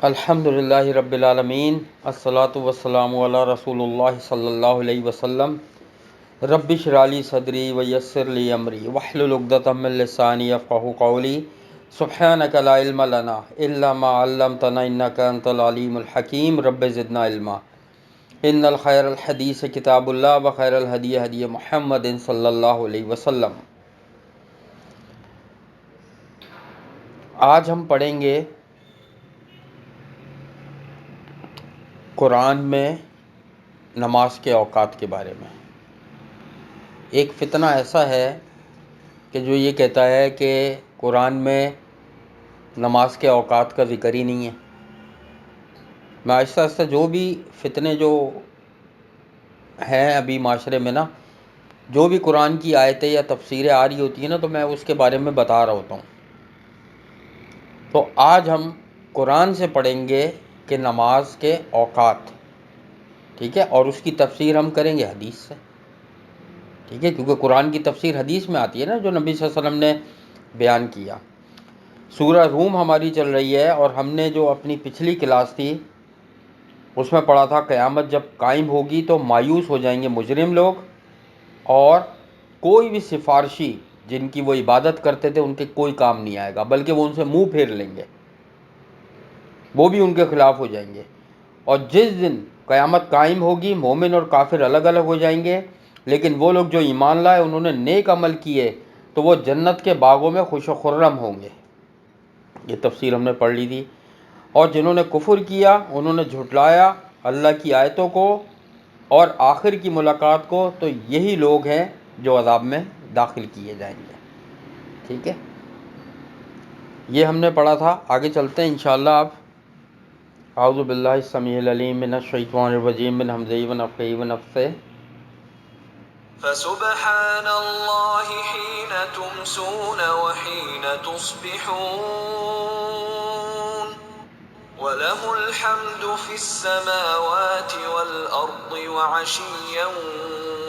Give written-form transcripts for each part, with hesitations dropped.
الحمد للہ رب العالمین، الصلاۃ والسلام علی رسول اللہ صلی اللہ علیہ وسلم۔ رب اشرح لی صدری ویسر لی امری واحلل عقدۃ من لسانی یفقہوا قولی۔ سبحانک لا علم لنا الا ما علمتنا انک انت العلیم الحکیم۔ رب زدنا علما۔ ان الخیر الحدیث کتاب اللہ وخیر الہدی ہدی محمد صلی اللہ علیہ وسلم۔ آج ہم پڑھیں گے قرآن میں نماز کے اوقات کے بارے میں۔ ایک فتنہ ایسا ہے کہ جو یہ کہتا ہے کہ قرآن میں نماز کے اوقات کا ذکر ہی نہیں ہے۔ میں آہستہ آہستہ جو بھی فتنے جو ہیں ابھی معاشرے میں جو بھی قرآن کی آیتیں یا تفسیریں آ رہی ہوتی ہیں تو میں اس کے بارے میں بتا رہا ہوتا ہوں۔ تو آج ہم قرآن سے پڑھیں گے کہ نماز کے اوقات، ٹھیک ہے، اور اس کی تفسیر ہم کریں گے حدیث سے، ٹھیک ہے، کیونکہ قرآن کی تفسیر حدیث میں آتی ہے جو نبی صلی اللہ علیہ وسلم نے بیان کیا۔ سورہ روم ہماری چل رہی ہے اور ہم نے جو اپنی پچھلی کلاس تھی اس میں پڑھا تھا قیامت جب قائم ہوگی تو مایوس ہو جائیں گے مجرم لوگ، اور کوئی بھی سفارشی جن کی وہ عبادت کرتے تھے ان کے کوئی کام نہیں آئے گا، بلکہ وہ ان سے منہ پھیر لیں گے، وہ بھی ان کے خلاف ہو جائیں گے۔ اور جس دن قیامت قائم ہوگی مومن اور کافر الگ الگ ہو جائیں گے، لیکن وہ لوگ جو ایمان لائے انہوں نے نیک عمل کیے تو وہ جنت کے باغوں میں خوش و خرم ہوں گے۔ یہ تفسیر ہم نے پڑھ لی تھی۔ اور جنہوں نے کفر کیا، انہوں نے جھٹلایا اللہ کی آیتوں کو اور آخر کی ملاقات کو، تو یہی لوگ ہیں جو عذاب میں داخل کیے جائیں گے، ٹھیک ہے۔ یہ ہم نے پڑھا تھا، آگے چلتے ہیں انشاءاللہ۔ آپ اعوذ باللہ السمیع العلیم من الشیطان الرجیم من ہمزہ ونفخہ ونفثہ۔ فسبحان اللہ حین تمسون وحین تصبحون وَلَهُ الْحَمْدُ فِي السَّمَاوَاتِ وَالْأَرْضِ وَعَشِيًّا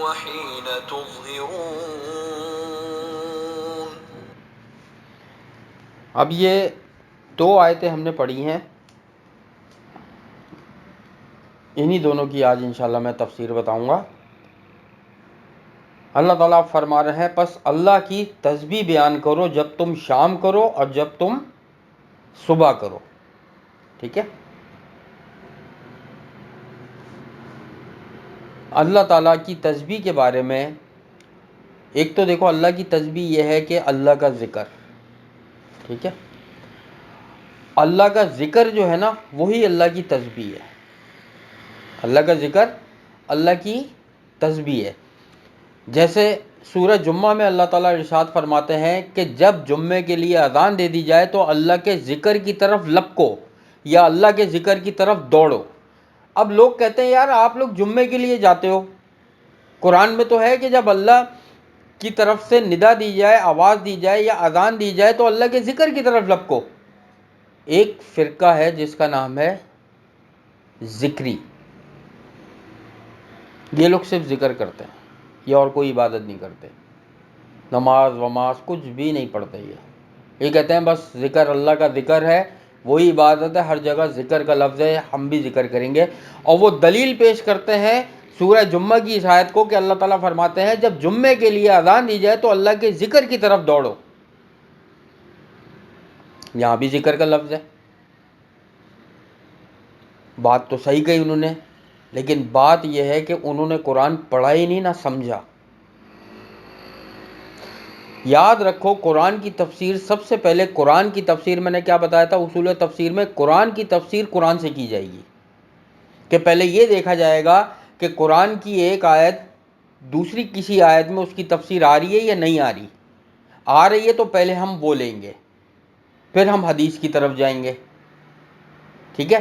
وَحِينَ تُظْهِرُونَ۔ اب یہ دو آیتیں ہم نے پڑھی ہیں، انہی دونوں کی آج انشاءاللہ میں تفسیر بتاؤں گا۔ اللہ تعالیٰ فرما رہے ہیں پس اللہ کی تسبیح بیان کرو جب تم شام کرو اور جب تم صبح کرو، ٹھیک ہے۔ اللہ تعالیٰ کی تسبیح کے بارے میں ایک تو دیکھو، اللہ کی تسبیح یہ ہے کہ اللہ کا ذکر، ٹھیک ہے۔ اللہ کا ذکر جو ہے وہی اللہ کی تسبیح ہے۔ اللہ کا ذکر اللہ کی تسبیح ہے۔ جیسے سورہ جمعہ میں اللہ تعالیٰ ارشاد فرماتے ہیں کہ جب جمعے کے لیے اذان دے دی جائے تو اللہ کے ذکر کی طرف لپکو یا اللہ کے ذکر کی طرف دوڑو۔ اب لوگ کہتے ہیں یار آپ لوگ جمعے کے لیے جاتے ہو، قرآن میں تو ہے کہ جب اللہ کی طرف سے ندا دی جائے، آواز دی جائے یا اذان دی جائے تو اللہ کے ذکر کی طرف لپکو۔ ایک فرقہ ہے جس کا نام ہے ذکری، یہ لوگ صرف ذکر کرتے ہیں، یہ اور کوئی عبادت نہیں کرتے، نماز وماز کچھ بھی نہیں پڑھتے۔ یہ کہتے ہیں بس ذکر اللہ کا ذکر ہے، وہی عبادت ہے، ہر جگہ ذکر کا لفظ ہے، ہم بھی ذکر کریں گے۔ اور وہ دلیل پیش کرتے ہیں سورہ جمعہ کی اس آیت کو کہ اللہ تعالیٰ فرماتے ہیں جب جمعے کے لیے اذان دی جائے تو اللہ کے ذکر کی طرف دوڑو۔ یہاں بھی ذکر کا لفظ ہے۔ بات تو صحیح کہی انہوں نے، لیکن بات یہ ہے کہ انہوں نے قرآن پڑھا ہی نہیں، نہ سمجھا۔ یاد رکھو قرآن کی تفسیر، سب سے پہلے قرآن کی تفسیر میں نے کیا بتایا تھا اصول تفسیر میں، قرآن کی تفسیر قرآن سے کی جائے گی کہ پہلے یہ دیکھا جائے گا کہ قرآن کی ایک آیت دوسری کسی آیت میں اس کی تفسیر آ رہی ہے یا نہیں آ رہی۔ آ رہی ہے تو پہلے ہم وہ لیں گے، پھر ہم حدیث کی طرف جائیں گے، ٹھیک ہے۔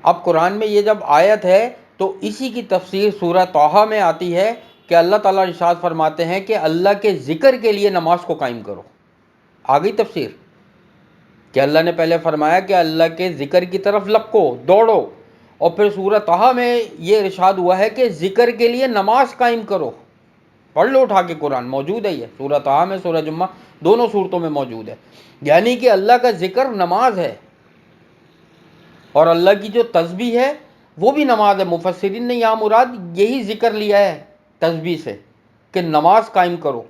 اب قرآن میں یہ جب آیت ہے تو اسی کی تفسیر سورہ طٰہٰ میں آتی ہے کہ اللہ تعالیٰ ارشاد فرماتے ہیں کہ اللہ کے ذکر کے لیے نماز کو قائم کرو۔ آ گئی تفسیر کہ اللہ نے پہلے فرمایا کہ اللہ کے ذکر کی طرف لپکو، دوڑو، اور پھر سورہ طٰہٰ میں یہ ارشاد ہوا ہے کہ ذکر کے لیے نماز قائم کرو۔ پڑھ لو اٹھا کے، قرآن موجود ہے، یہ سورہ طٰہٰ میں، سورہ جمعہ، دونوں صورتوں میں موجود ہے، یعنی کہ اللہ کا ذکر نماز ہے۔ اور اللہ کی جو تسبیح ہے وہ بھی نماز ہے. مفسرین نے یہاں مراد یہی ذکر لیا ہے تسبیح سے کہ نماز قائم کرو.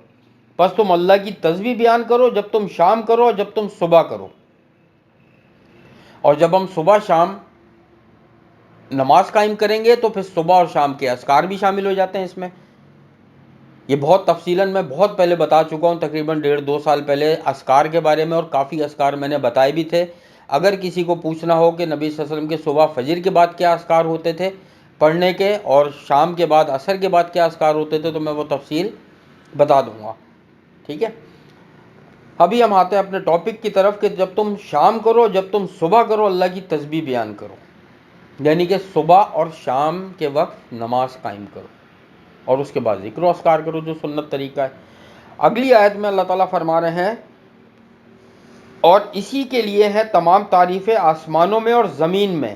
بس تم اللہ کی تسبیح بیان کرو جب تم شام کرو اور جب تم صبح کرو. اور جب ہم صبح شام نماز قائم کریں گے تو پھر صبح اور شام کے اذکار بھی شامل ہو جاتے ہیں اس میں. یہ بہت تفصیلاً میں بہت پہلے بتا چکا ہوں، تقریباً 1.5-2 سال پہلے اذکار کے بارے میں، اور کافی اذکار میں نے بتائے بھی تھے. اگر کسی کو پوچھنا ہو کہ نبی صلی اللہ علیہ وسلم کے صبح فجر کے بعد کیا اذکار ہوتے تھے پڑھنے کے، اور شام کے بعد عصر کے بعد کیا اذکار ہوتے تھے، تو میں وہ تفصیل بتا دوں گا. ٹھیک ہے، ابھی ہم آتے ہیں اپنے ٹاپک کی طرف کہ جب تم شام کرو جب تم صبح کرو اللہ کی تسبیح بیان کرو. یعنی کہ صبح اور شام کے وقت نماز قائم کرو اور اس کے بعد ذکر و اذکار کرو جو سنت طریقہ ہے. اگلی آیت میں اللہ تعالیٰ فرما رہے ہیں اور اسی کے لیے ہے تمام تعریفیں آسمانوں میں اور زمین میں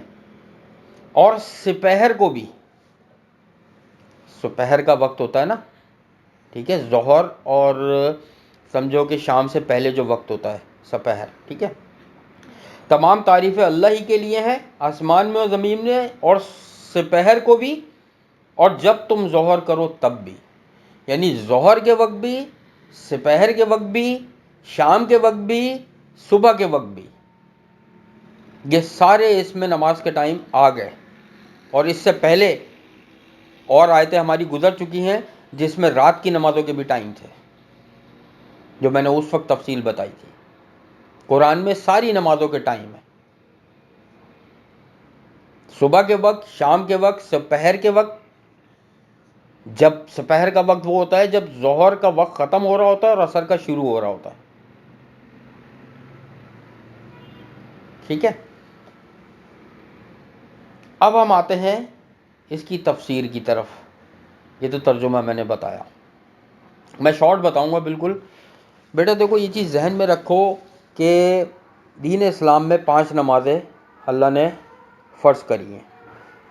اور سپہر کو بھی. سپہر کا وقت ہوتا ہے نا، ٹھیک ہے، ظہر اور سمجھو کہ شام سے پہلے جو وقت ہوتا ہے سپہر. ٹھیک ہے، تمام تعریفیں اللہ ہی کے لیے ہیں آسمان میں اور زمین میں اور سپہر کو بھی، اور جب تم ظہر کرو تب بھی. یعنی ظہر کے وقت بھی، سپہر کے وقت بھی، شام کے وقت بھی، صبح کے وقت بھی، یہ سارے اس میں نماز کے ٹائم آ گئے. اور اس سے پہلے اور آیتیں ہماری گزر چکی ہیں جس میں رات کی نمازوں کے بھی ٹائم تھے جو میں نے اس وقت تفصیل بتائی تھی. قرآن میں ساری نمازوں کے ٹائم ہیں، صبح کے وقت، شام کے وقت، سپہر کے وقت. جب سپہر کا وقت وہ ہوتا ہے جب ظہر کا وقت ختم ہو رہا ہوتا ہے اور عصر کا شروع ہو رہا ہوتا ہے. ٹھیک ہے، اب ہم آتے ہیں اس کی تفسیر کی طرف. یہ تو ترجمہ میں نے بتایا، میں شارٹ بتاؤں گا بالکل. بیٹا دیکھو یہ چیز ذہن میں رکھو کہ دین اسلام میں 5 نمازیں اللہ نے فرض کری ہیں.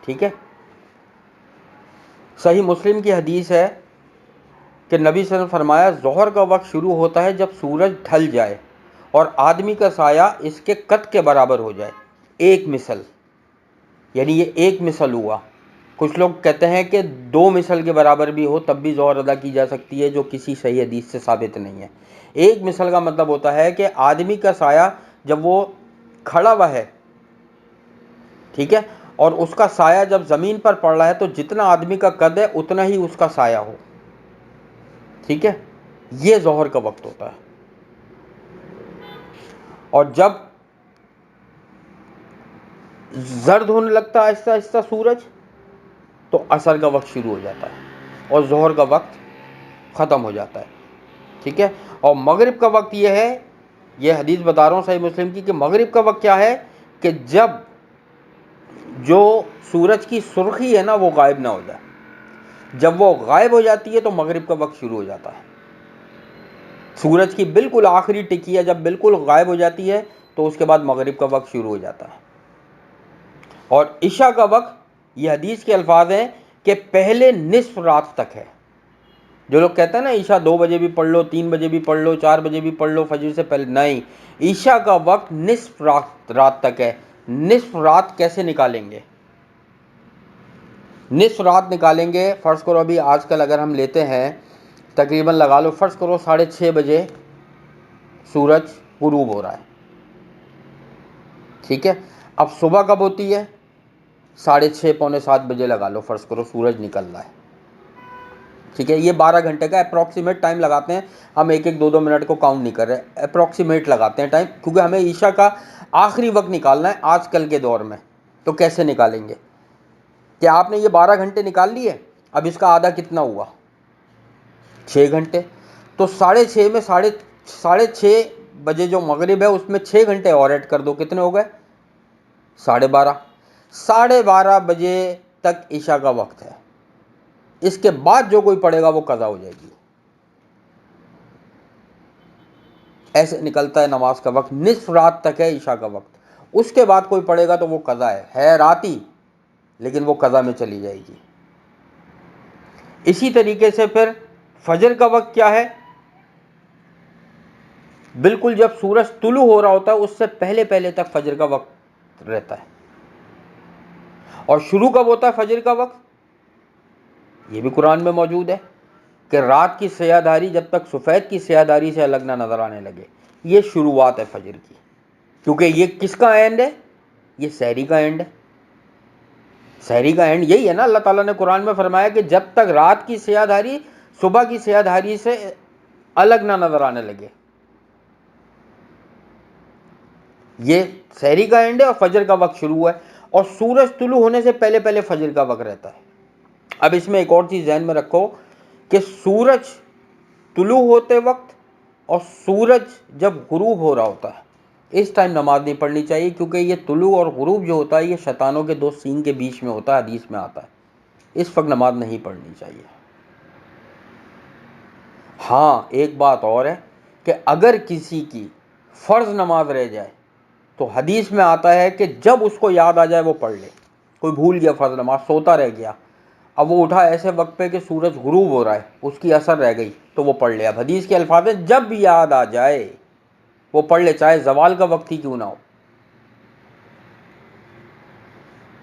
ٹھیک ہے، صحیح مسلم کی حدیث ہے کہ نبی صلی اللہ علیہ وسلم فرمایا ظہر کا وقت شروع ہوتا ہے جب سورج ڈھل جائے اور آدمی کا سایہ اس کے قد کے برابر ہو جائے. ایک مثل، یعنی یہ ایک مثل ہوا. کچھ لوگ کہتے ہیں کہ 2 مثل کے برابر بھی ہو تب بھی ظہر ادا کی جا سکتی ہے، جو کسی صحیح حدیث سے ثابت نہیں ہے. ایک مثل کا مطلب ہوتا ہے کہ آدمی کا سایہ جب وہ کھڑا ہوا ہے، ٹھیک ہے، اور اس کا سایہ جب زمین پر پڑ رہا ہے تو جتنا آدمی کا قد ہے اتنا ہی اس کا سایہ ہو. ٹھیک ہے، یہ ظہر کا وقت ہوتا ہے. اور جب زرد ہونے لگتا ہے آہستہ آہستہ سورج تو عصر کا وقت شروع ہو جاتا ہے اور ظہر کا وقت ختم ہو جاتا ہے. ٹھیک ہے، اور مغرب کا وقت یہ ہے، یہ حدیث بتا رہا ہوں صحیح مسلم کی، کہ مغرب کا وقت کیا ہے کہ جب جو سورج کی سرخی ہے نا وہ غائب نہ ہو جائے. جب وہ غائب ہو جاتی ہے تو مغرب کا وقت شروع ہو جاتا ہے. سورج کی بالکل آخری ٹکیا جب بالکل غائب ہو جاتی ہے تو اس کے بعد مغرب کا وقت شروع ہو جاتا ہے. اور عشاء کا وقت یہ حدیث کے الفاظ ہیں کہ پہلے نصف رات تک ہے. جو لوگ کہتے ہیں نا عشاء 2 بجے بھی پڑھ لو، 3 بجے بھی پڑھ لو، 4 بجے بھی پڑھ لو فجر سے پہلے، نہیں، عشاء کا وقت نصف رات تک ہے. نصف رات کیسے نکالیں گے؟ نصف رات نکالیں گے، فرض کرو ابھی آج کل اگر ہم لیتے ہیں تقریباً لگا لو فرض کرو 6:30 بجے سورج غروب ہو رہا ہے. ٹھیک ہے، اب صبح کب ہوتی ہے؟ 6:30 پونے 7 بجے لگا لو فرض کرو سورج نکل رہا ہے. ٹھیک ہے، یہ 12 گھنٹے کا اپروکسیمیٹ ٹائم لگاتے ہیں ہم، 1-2 منٹ کو کاؤنٹ نہیں کر رہے، اپروکسیمیٹ لگاتے ہیں ٹائم، کیونکہ ہمیں عشاء کا آخری وقت نکالنا ہے آج کل کے دور میں. تو کیسے نکالیں گے کہ آپ نے یہ 12 گھنٹے نکال لیے، اب اس کا آدھا کتنا ہوا؟ 6 گھنٹے. تو 6:30 میں 6:30 بجے جو مغرب ہے اس میں 6 گھنٹے اور ایڈ کر دو، کتنے ہو گئے؟ 12:30. 12:30 بجے تک عشاء کا وقت ہے. اس کے بعد جو کوئی پڑھے گا وہ قضا ہو جائے گی. ایسے نکلتا ہے نماز کا وقت، نصف رات تک ہے عشاء کا وقت. اس کے بعد کوئی پڑھے گا تو وہ قضا ہے رات ہی لیکن وہ قضا میں چلی جائے گی. اسی طریقے سے پھر فجر کا وقت کیا ہے؟ بالکل جب سورج طلوع ہو رہا ہوتا ہے اس سے پہلے تک فجر کا وقت رہتا ہے. اور شروع کب ہوتا ہے فجر کا وقت؟ یہ بھی قرآن میں موجود ہے کہ رات کی سیاہ دھاری جب تک سفید کی سیاہ دھاری سے الگ نہ نظر آنے لگے، یہ شروعات ہے فجر کی، کیونکہ یہ کس کا اینڈ ہے؟ یہ سحری کا اینڈ ہے۔ سحری کا اینڈ یہی ہے نا، اللہ تعالیٰ نے قرآن میں فرمایا کہ جب تک رات کی سیاہ دھاری صبح کی سیاہ دھاری سے الگ نہ نظر آنے لگے، یہ سحری کا اینڈ ہے اور فجر کا وقت شروع ہے، اور سورج طلوع ہونے سے پہلے پہلے فجر کا وقت رہتا ہے۔ اب اس میں ایک اور چیز ذہن میں رکھو کہ سورج طلوع ہوتے وقت اور سورج جب غروب ہو رہا ہوتا ہے اس ٹائم نماز نہیں پڑھنی چاہیے، کیونکہ یہ طلوع اور غروب جو ہوتا ہے یہ شیطانوں کے دو سینگ کے بیچ میں ہوتا ہے، حدیث میں آتا ہے، اس وقت نماز نہیں پڑھنی چاہیے۔ ہاں ایک بات اور ہے کہ اگر کسی کی فرض نماز رہ جائے تو حدیث میں آتا ہے کہ جب اس کو یاد آ جائے وہ پڑھ لے۔ کوئی بھول گیا فرض نماز، سوتا رہ گیا، اب وہ اٹھا ایسے وقت پہ کہ سورج غروب ہو رہا ہے، اس کی اثر رہ گئی تو وہ پڑھ لے۔ اب حدیث کے الفاظ ہیں جب یاد آ جائے وہ پڑھ لے، چاہے زوال کا وقت ہی کیوں نہ ہو۔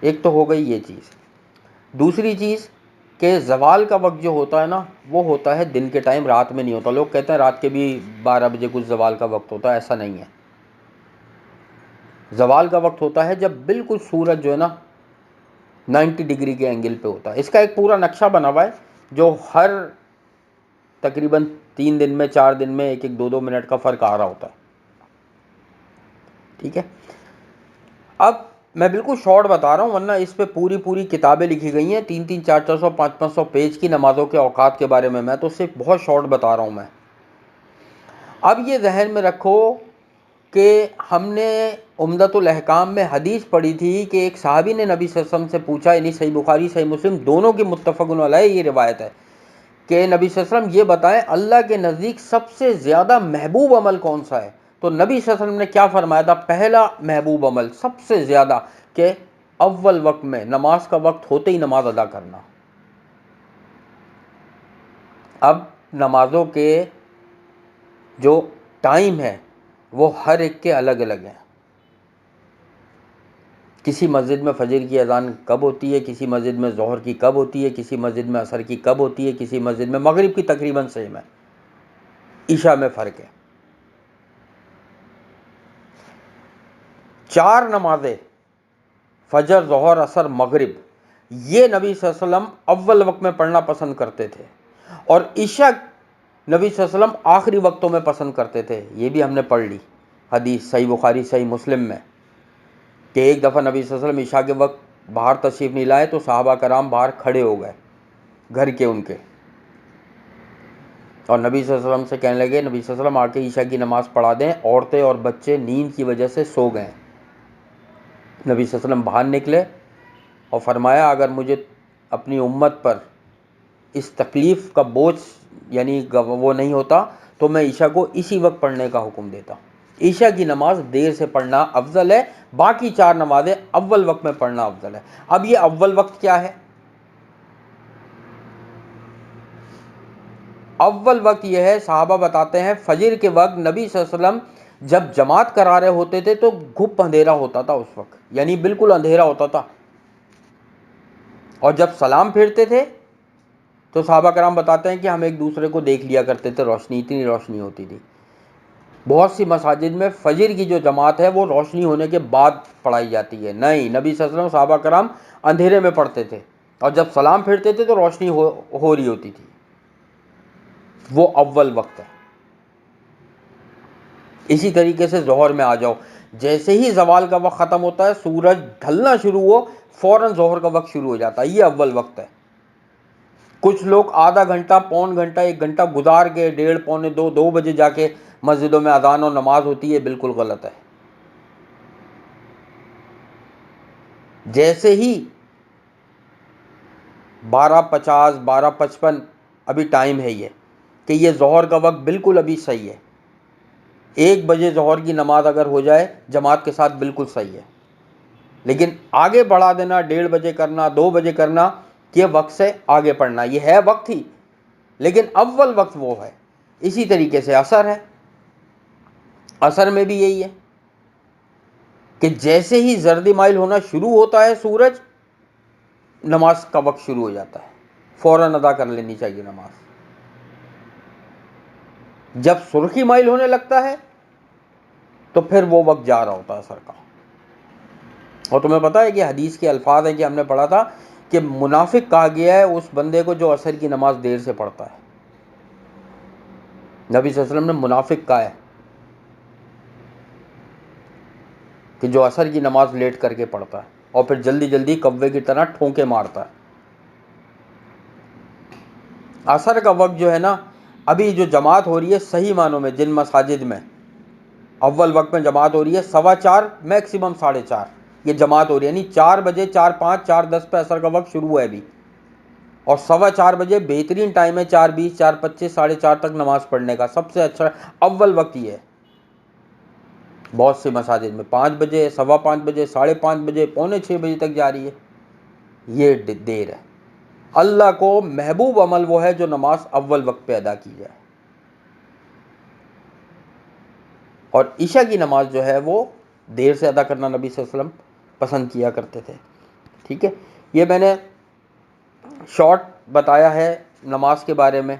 ایک تو ہو گئی یہ چیز۔ دوسری چیز کہ زوال کا وقت جو ہوتا ہے نا وہ ہوتا ہے دن کے ٹائم، رات میں نہیں ہوتا۔ لوگ کہتے ہیں رات کے بھی 12 بجے کچھ زوال کا وقت ہوتا ہے، ایسا نہیں ہے۔ زوال کا وقت ہوتا ہے جب بالکل سورج جو ہے نا 90 ڈگری کے اینگل پہ ہوتا ہے۔ اس کا ایک پورا نقشہ بنا ہوا ہے جو ہر تقریباً 3 دن میں 4 دن میں 1-2 منٹ کا فرق آ رہا ہوتا ہے، ٹھیک ہے۔ اب میں بالکل شارٹ بتا رہا ہوں، ورنہ اس پہ پوری کتابیں لکھی گئی ہیں، 300 400 500 پیج کی نمازوں کے اوقات کے بارے میں تو صرف بہت شارٹ بتا رہا ہوں میں۔ اب یہ ذہن میں رکھو کہ ہم نے عمدۃ الاحکام میں حدیث پڑھی تھی کہ ایک صحابی نے نبی صلی اللہ علیہ وسلم سے پوچھا، یعنی صحیح بخاری صحیح مسلم دونوں کی متفق علیہ یہ روایت ہے کہ نبی صلی اللہ علیہ وسلم یہ بتائیں اللہ کے نزدیک سب سے زیادہ محبوب عمل کون سا ہے؟ تو نبی صلی اللہ علیہ وسلم نے کیا فرمایا تھا؟ پہلا محبوب عمل سب سے زیادہ کہ اول وقت میں نماز کا وقت ہوتے ہی نماز ادا کرنا۔ اب نمازوں کے جو ٹائم ہے وہ ہر ایک کے الگ الگ ہیں۔ کسی مسجد میں فجر کی اذان کب ہوتی ہے، کسی مسجد میں ظہر کی کب ہوتی ہے، کسی مسجد میں عصر کی کب ہوتی ہے، کسی مسجد میں مغرب کی تقریباً سیم ہے، عشاء میں فرق ہے۔ 4 نمازیں فجر ظہر عصر مغرب یہ نبی صلی اللہ علیہ وسلم اول وقت میں پڑھنا پسند کرتے تھے، اور عشاء نبی صلی اللہ علیہ وسلم آخری وقتوں میں پسند کرتے تھے۔ یہ بھی ہم نے پڑھ لی حدیث صحیح بخاری صحیح مسلم میں کہ ایک دفعہ نبی صلی اللہ علیہ وسلم عشاء کے وقت باہر تشریف نہیں لائے تو صحابہ کرام باہر کھڑے ہو گئے گھر کے ان کے، اور نبی صلی اللہ علیہ وسلم سے کہنے لگے نبی صلی اللہ علیہ وسلم آ کے عشاء کی نماز پڑھا دیں، عورتیں اور بچے نیند کی وجہ سے سو گئے۔ نبی صلی اللہ علیہ وسلم باہر نکلے اور فرمایا اگر مجھے اپنی امت پر اس تکلیف کا بوجھ یعنی وہ نہیں ہوتا تو میں عشاء کو اسی وقت پڑھنے کا حکم دیتا۔ عشاء کی نماز دیر سے پڑھنا افضل ہے، باقی 4 نمازیں اول وقت میں پڑھنا افضل ہے۔ اب یہ اول وقت کیا ہے؟ اول وقت یہ ہے، صحابہ بتاتے ہیں فجر کے وقت نبی صلی اللہ علیہ وسلم جب جماعت کرا رہے ہوتے تھے تو گھپ اندھیرا ہوتا تھا، اس وقت یعنی بالکل اندھیرا ہوتا تھا، اور جب سلام پھیرتے تھے تو صحابہ کرام بتاتے ہیں کہ ہم ایک دوسرے کو دیکھ لیا کرتے تھے، روشنی اتنی روشنی ہوتی تھی۔ بہت سی مساجد میں فجر کی جو جماعت ہے وہ روشنی ہونے کے بعد پڑھائی جاتی ہے، نہیں، نبی صلی اللہ علیہ وسلم صحابہ کرام اندھیرے میں پڑھتے تھے، اور جب سلام پھیرتے تھے تو روشنی ہو رہی ہوتی تھی۔ وہ اول وقت ہے۔ اسی طریقے سے ظہر میں آ جاؤ، جیسے ہی زوال کا وقت ختم ہوتا ہے سورج ڈھلنا شروع ہو فوراً ظہر کا وقت شروع ہو جاتا ہے، یہ اول وقت ہے۔ کچھ لوگ آدھا گھنٹہ پون گھنٹہ 1 گھنٹہ گزار کے 1:30 پونے 2 بجے جا کے مسجدوں میں اذان اور نماز ہوتی ہے، بالکل غلط ہے۔ جیسے ہی 12:50 12:55 ابھی ٹائم ہے یہ کہ یہ ظہر کا وقت بالکل ابھی صحیح ہے، 1 بجے ظہر کی نماز اگر ہو جائے جماعت کے ساتھ بالکل صحیح ہے، لیکن آگے بڑھا دینا 1:30 بجے کرنا 2 بجے کرنا یہ وقت سے آگے پڑھنا، یہ ہے وقت ہی لیکن اول وقت وہ ہے۔ اسی طریقے سے عصر ہے، عصر میں بھی یہی ہے کہ جیسے ہی زردی مائل ہونا شروع ہوتا ہے سورج نماز کا وقت شروع ہو جاتا ہے، فوراً ادا کر لینی چاہیے نماز۔ جب سرخی مائل ہونے لگتا ہے تو پھر وہ وقت جا رہا ہوتا ہے عصر کا۔ اور تمہیں پتہ ہے کہ حدیث کے الفاظ ہیں کہ ہم نے پڑھا تھا کہ منافق کہا گیا ہے اس بندے کو جو عصر کی نماز دیر سے پڑھتا ہے۔ نبی صلی اللہ علیہ وسلم نے منافق کہا ہے کہ جو عصر کی نماز لیٹ کر کے پڑھتا ہے اور پھر جلدی جلدی کوے کی طرح ٹھونکے مارتا ہے۔ عصر کا وقت جو ہے نا، ابھی جو جماعت ہو رہی ہے صحیح معنوں میں جن مساجد میں اول وقت میں جماعت ہو رہی ہے 4:15 میکسیمم 4:30 یہ جماعت ہو رہی ہے، یعنی 4 بجے 4:05 4:10 پہ عصر کا وقت شروع ہے ابھی، اور 4:15 بجے بہترین ٹائم ہے 4:20 4:25 4:30 تک نماز پڑھنے کا۔ سب سے اچھا اول وقت یہ ہے۔ بہت سی مساجد میں 5 بجے 5:15 بجے 5:30 بجے 5:45 بجے تک جاری ہے، یہ دیر ہے۔ اللہ کو محبوب عمل وہ ہے جو نماز اول وقت پہ ادا کی جائے، اور عشاء کی نماز جو ہے وہ دیر سے ادا کرنا نبی صلی اللہ علیہ وسلم پسند کیا کرتے تھے۔ ٹھیک ہے، یہ میں نے شارٹ بتایا ہے نماز کے بارے میں۔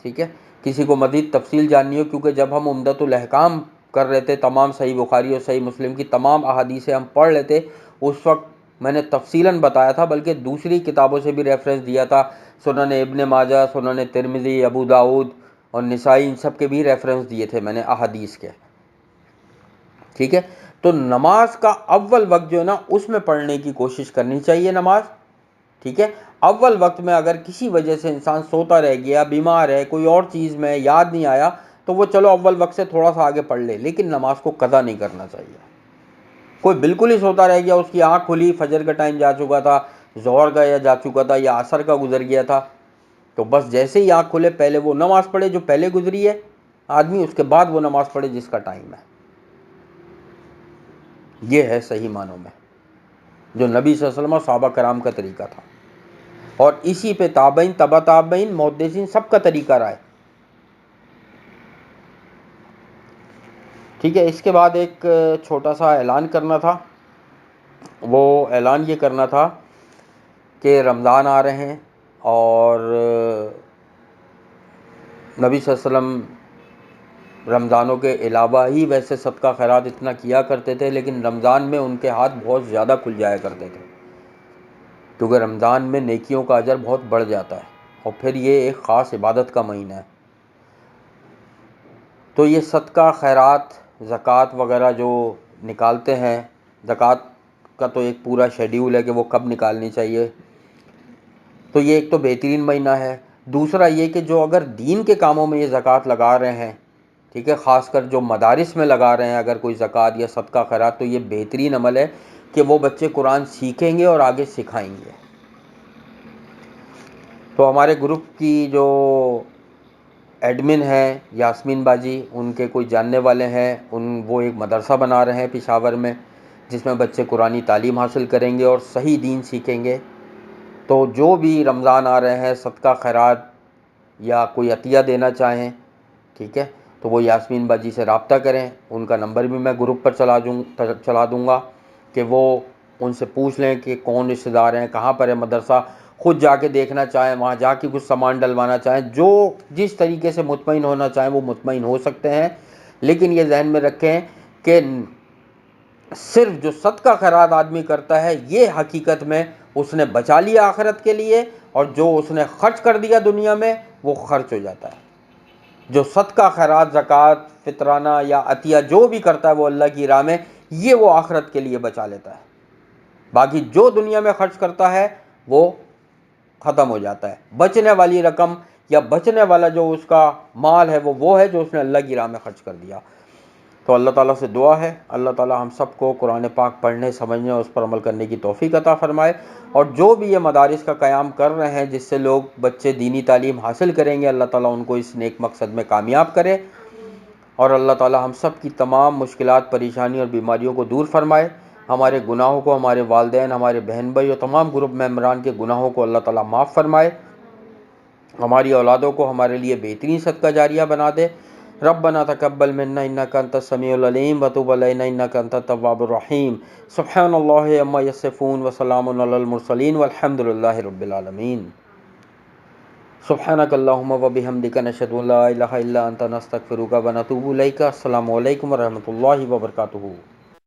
ٹھیک ہے، کسی کو مزید تفصیل جاننی ہو، کیونکہ جب ہم عمدۃ الاحکام کر رہے تھے تمام صحیح بخاری اور صحیح مسلم کی تمام احادیثیں ہم پڑھ لیتے، اس وقت میں نے تفصیلاً بتایا تھا، بلکہ دوسری کتابوں سے بھی ریفرنس دیا تھا، سنن ابن ماجہ، سنن ترمذی، ابو داؤد اور نسائی، ان سب کے بھی ریفرنس دیے تھے میں نے احادیث کے۔ ٹھیک ہے، تو نماز کا اول وقت جو ہے نا اس میں پڑھنے کی کوشش کرنی چاہیے نماز۔ ٹھیک ہے، اول وقت میں اگر کسی وجہ سے انسان سوتا رہ گیا، بیمار ہے، کوئی اور چیز میں یاد نہیں آیا، تو وہ چلو اول وقت سے تھوڑا سا آگے پڑھ لے، لیکن نماز کو قضا نہیں کرنا چاہیے۔ کوئی بالکل ہی سوتا رہ گیا، اس کی آنکھ کھلی، فجر کا ٹائم جا چکا تھا، ظہر کا یا جا چکا تھا، یا عصر کا گزر گیا تھا، تو بس جیسے ہی آنکھ کھلے پہلے وہ نماز پڑھے جو پہلے گزری ہے آدمی، اس کے بعد وہ نماز پڑھے جس کا ٹائم ہے۔ یہ ہے صحیح معنوں میں جو نبی صلی اللہ علیہ وسلم اور صحابہ کرام کا طریقہ تھا، اور اسی پہ تابعین، تبع تابعین، محدثین سب کا طریقہ رہا ہے۔ ٹھیک ہے، اس کے بعد ایک چھوٹا سا اعلان کرنا تھا، وہ اعلان یہ کرنا تھا کہ رمضان آ رہے ہیں، اور نبی صلی اللہ علیہ وسلم رمضانوں کے علاوہ ہی ویسے صدقہ خیرات اتنا کیا کرتے تھے، لیکن رمضان میں ان کے ہاتھ بہت زیادہ کھل جایا کرتے تھے، کیونکہ رمضان میں نیکیوں کا اجر بہت بڑھ جاتا ہے، اور پھر یہ ایک خاص عبادت کا مہینہ ہے۔ تو یہ صدقہ خیرات، زکوٰۃ وغیرہ جو نکالتے ہیں، زکوٰۃ کا تو ایک پورا شیڈیول ہے کہ وہ کب نکالنی چاہیے، تو یہ ایک تو بہترین مہینہ ہے۔ دوسرا یہ کہ جو اگر دین کے کاموں میں یہ زکوٰۃ لگا رہے ہیں، ٹھیک ہے، خاص کر جو مدارس میں لگا رہے ہیں اگر کوئی زکوٰۃ یا صدقہ خیرات، تو یہ بہترین عمل ہے کہ وہ بچے قرآن سیکھیں گے اور آگے سکھائیں گے۔ تو ہمارے گروپ کی جو ایڈمن ہیں یاسمین باجی، ان کے کوئی جاننے والے ہیں، وہ ایک مدرسہ بنا رہے ہیں پشاور میں، جس میں بچے قرآنی تعلیم حاصل کریں گے اور صحیح دین سیکھیں گے۔ تو جو بھی رمضان آ رہے ہیں صدقہ خیرات یا کوئی عطیہ دینا چاہیں، ٹھیک ہے، تو وہ یاسمین باجی سے رابطہ کریں، ان کا نمبر بھی میں گروپ پر چلا دوں گا کہ وہ ان سے پوچھ لیں کہ کون رشتہ دار ہیں، کہاں پر ہے مدرسہ، خود جا کے دیکھنا چاہیں، وہاں جا کے کچھ سامان ڈلوانا چاہیں، جو جس طریقے سے مطمئن ہونا چاہیں وہ مطمئن ہو سکتے ہیں۔ لیکن یہ ذہن میں رکھیں کہ صرف جو صدقہ خیرات آدمی کرتا ہے یہ حقیقت میں اس نے بچا لیا آخرت کے لیے، اور جو اس نے خرچ کر دیا دنیا میں وہ خرچ ہو جاتا ہے۔ جو صدقہ خیرات، زکوٰۃ، فطرانہ یا عطیہ جو بھی کرتا ہے وہ اللہ کی راہ میں، یہ وہ آخرت کے لیے بچا لیتا ہے۔ باقی جو دنیا میں خرچ کرتا ہے وہ ختم ہو جاتا ہے۔ بچنے والی رقم یا بچنے والا جو اس کا مال ہے وہ ہے جو اس نے اللہ کی راہ میں خرچ کر دیا۔ تو اللہ تعالیٰ سے دعا ہے اللہ تعالیٰ ہم سب کو قرآن پاک پڑھنے، سمجھنے اور اس پر عمل کرنے کی توفیق عطا فرمائے، اور جو بھی یہ مدارس کا قیام کر رہے ہیں جس سے لوگ بچے دینی تعلیم حاصل کریں گے، اللہ تعالیٰ ان کو اس نیک مقصد میں کامیاب کرے، اور اللہ تعالیٰ ہم سب کی تمام مشکلات، پریشانی اور بیماریوں کو دور فرمائے، ہمارے گناہوں کو، ہمارے والدین، ہمارے بہن بھائی اور تمام گروپ ممبران کے گناہوں کو اللہ تعالیٰ معاف فرمائے، ہماری اولادوں کو ہمارے لیے بہترین صدقہ جاریہ بنا دے، ربنا تقبل منا انك انت السميع العليم وتب علينا انك انت التواب الرحيم سبحان الله عما يصفون وسلام على المرسلين والحمد لله رب العالمين سبحانك اللهم وبحمدك نشهد ان لا اله الا انت نستغفرك ونتوب اليك السلام علیکم ورحمۃ اللہ وبرکاتہ.